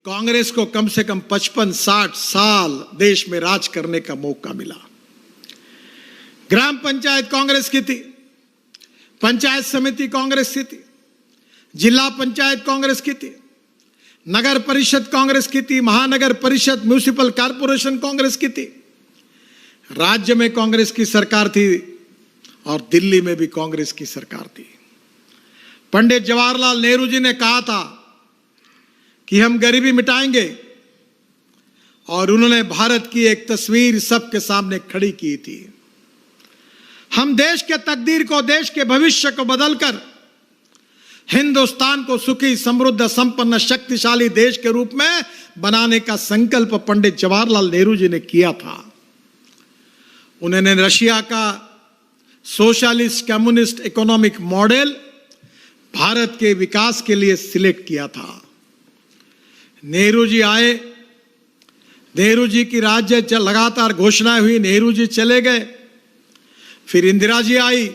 कांग्रेस को कम से कम 55-60 साल देश में राज करने का मौका मिला। ग्राम पंचायत कांग्रेस की थी, पंचायत समिति कांग्रेस की थी, जिला पंचायत कांग्रेस की थी, नगर परिषद कांग्रेस की थी, महानगर परिषद म्युनिसिपल कॉर्पोरेशन कांग्रेस की थी, राज्य में कांग्रेस की सरकार थी और दिल्ली में भी कांग्रेस की सरकार थी। पंडित जवाहरलाल नेहरू जी ने कहा था कि हम गरीबी मिटाएंगे और उन्होंने भारत की एक तस्वीर सबके सामने खड़ी की थी। हम देश के तकदीर को, देश के भविष्य को बदलकर हिंदुस्तान को सुखी, समृद्ध, संपन्न, शक्तिशाली देश के रूप में बनाने का संकल्प पंडित जवाहरलाल नेहरू जी ने किया था। उन्होंने रशिया का socialist communist economic model Bharat के विकास के लिए सिलेक्ट किया था। नेहरू जी आए, नेहरू जी की राज्य लगातार घोषणाएं हुई, नेहरू जी चले गए, फिर इंदिरा जी आई,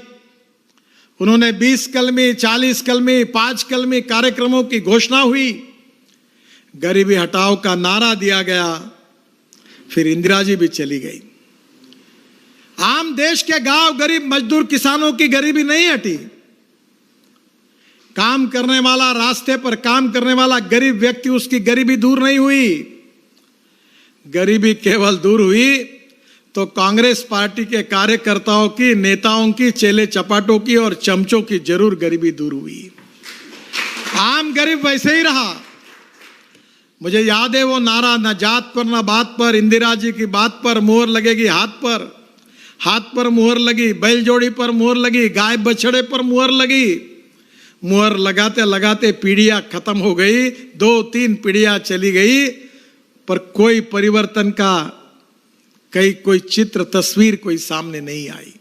उन्होंने 20 कलमी, 40 कलमी, 5 कलमी कार्यक्रमों की घोषणा हुई, गरीबी हटाओ का नारा दिया गया, फिर इंदिरा जी भी चली गई। आम देश के गांव, गरीब मजदूर किसानों की गरीबी नहीं हटी। काम करने वाला, रास्ते पर काम करने वाला गरीब व्यक्ति, उसकी गरीबी दूर नहीं हुई। गरीबी केवल दूर हुई तो कांग्रेस पार्टी के कार्यकर्ताओं की, नेताओं की, चेले चपाटों की और चमचों की जरूर गरीबी दूर हुई। आम गरीब वैसे ही रहा। मुझे याद है वो नारा, न जात पर न बात पर, इंदिरा जी की बात पर मोहर लगेगी हाथ पर मोहर लगी, बैल जोड़ी पर मोहर लगी, गाय बछड़े पर मोहर लगी। मुहर लगाते लगाते पीढ़ियां खत्म हो गई, 2-3 पीढ़ियां चली गई, पर कोई परिवर्तन का कोई चित्र, तस्वीर कोई सामने नहीं आई।